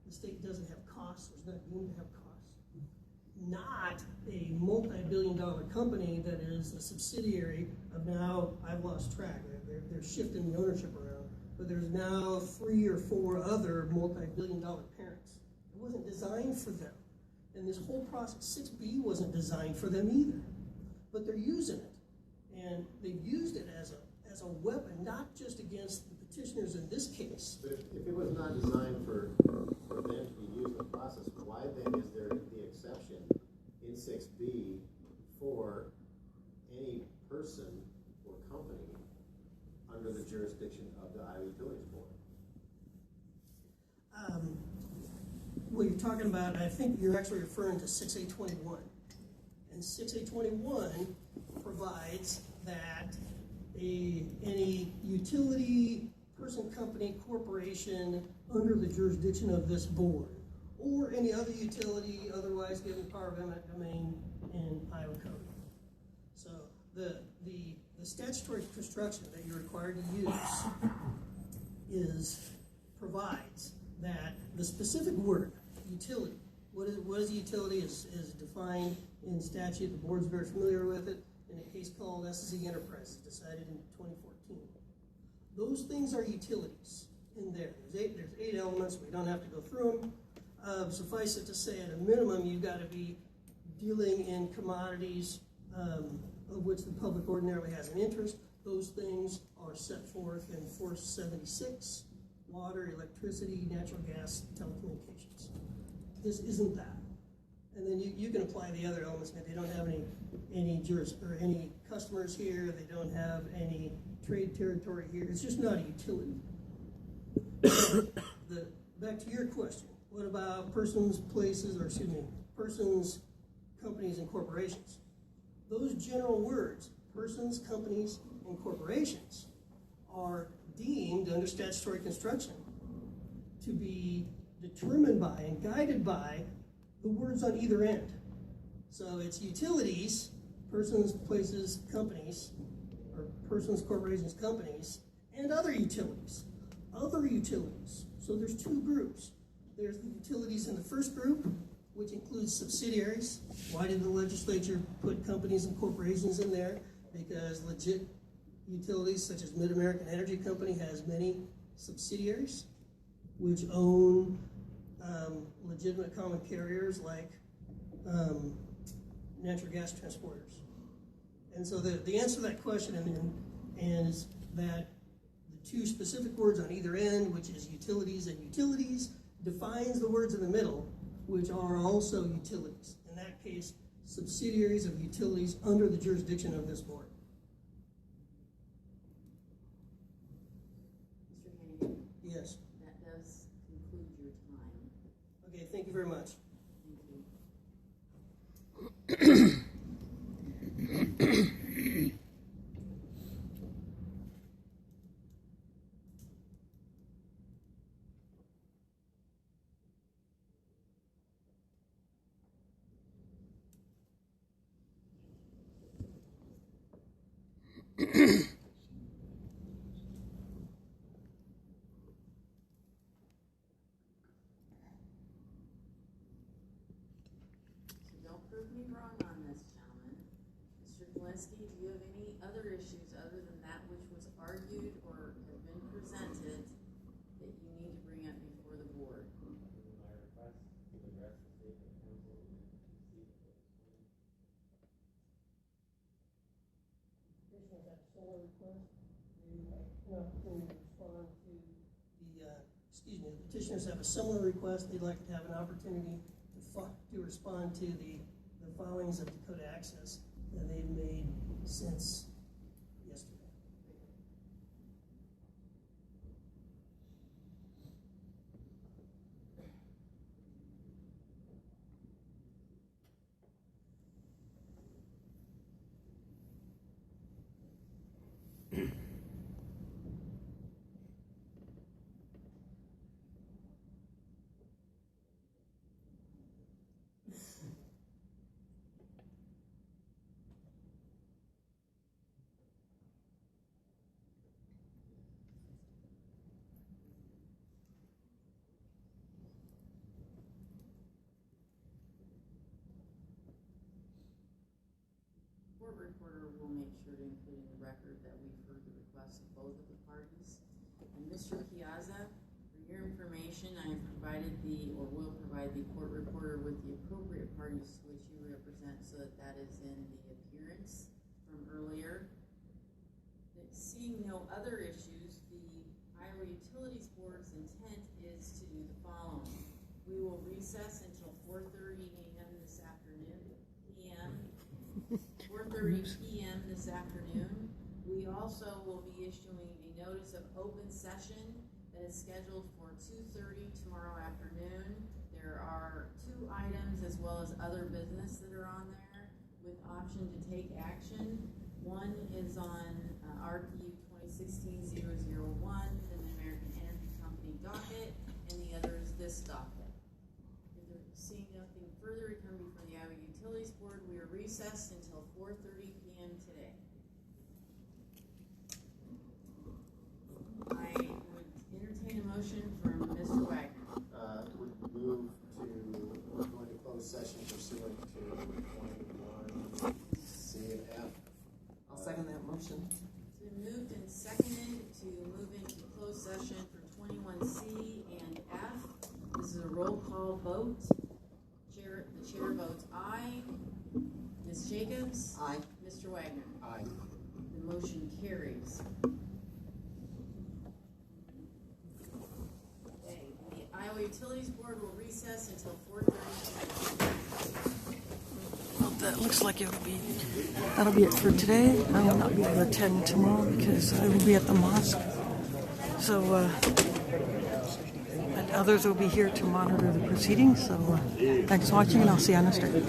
the state doesn't have costs, or is not deemed to have costs. Not a multi-billion-dollar company that is a subsidiary of now, I've lost track, they're shifting the ownership around, but there's now 3 or 4 other multi-billion-dollar parents. It wasn't designed for them. And this whole process, 6B wasn't designed for them either. But they're using it. And they've used it as a weapon, not just against the petitioners in this case. But if it was not designed for them to be used in the process, why then is there the exception in 6B for any person or company under the jurisdiction of the Iowa Utilities Board? Well, you're talking about, I think you're actually referring to 6A21. And 6A21 provides that any utility, person, company, corporation under the jurisdiction of this board, or any other utility otherwise given power of eminent domain in Iowa Code. So the statutory construction that you're required to use provides that the specific word, utility, what is a utility is defined in statute. The board's very familiar with it in a case called SSE Enterprises, decided in 2014. Those things are utilities in there. There's 8 elements. We don't have to go through them. Suffice it to say, at a minimum, you've got to be dealing in commodities of which the public ordinarily has an interest. Those things are set forth in 476, water, electricity, natural gas, telecommunications. This isn't that. And then you can apply the other elements. They don't have any customers here. They don't have any trade territory here. It's just not a utility. Back to your question. What about persons, companies, and corporations? Those general words, persons, companies, and corporations, are deemed under statutory construction to be determined by and guided by the words on either end. So it's utilities, persons, places, companies, or persons, corporations, companies, and other utilities. Other utilities. So there's 2 groups. There's the utilities in the first group, which includes subsidiaries. Why did the legislature put companies and corporations in there? Because legit utilities such as Mid-American Energy Company has many subsidiaries which own legitimate common carriers like natural gas transporters. And so the answer to that question is that the 2 specific words on either end, which is utilities and utilities, defines the words in the middle, which are also utilities. In that case, subsidiaries of utilities under the jurisdiction of this board. Mr. Hannigan? Yes. That does conclude your time. Okay, thank you very much. Thank you. Prove me wrong on this, gentlemen. Mr. Gillespie, do you have any other issues other than that which was argued or have been presented that you need to bring up before the board? My request to address the statement of counsel and receive the Petitioners have a similar request. The petitioners have a similar request. They'd like to have an opportunity to respond to the filings of Dakota Access that they've made since yesterday. court reporter will make sure to include in the record that we've heard the request of both of the parties. And Mr. Piazza, for your information, I have provided or will provide the court reporter with the appropriate parties to which you represent so that is in the appearance from earlier. Seeing no other issues, the Iowa Utilities Board's intent is to do the following. We will recess until 4:30 a.m. this afternoon. 4:30 p.m. this afternoon. We also will be issuing a notice of open session that is scheduled for 2:30 tomorrow afternoon. There are 2 items as well as other business that are on there with option to take action. One is on RPU 2016-001, the Mid-American Energy Company docket, and the other is this docket. If there seeing nothing further to come before the Iowa Utilities Board, we are recessed until 4:30 p.m. today. I would entertain a motion from Mr. Wagner. Would move to go into closed session pursuant to 21 C and F. I'll second that motion. It's been moved and seconded to move into closed session for 21C and F. This is a roll call vote. The chair votes aye. Ms. Jacobs? Aye. Mr. Wagner? Aye. The motion carries. Okay, the Iowa Utilities Board will recess until 4:30. Well, that looks like that'll be it for today. I will not be able to attend tomorrow because I will be at the mosque. So, and others will be here to monitor the proceedings. So, thanks for watching, and I'll see you on the street.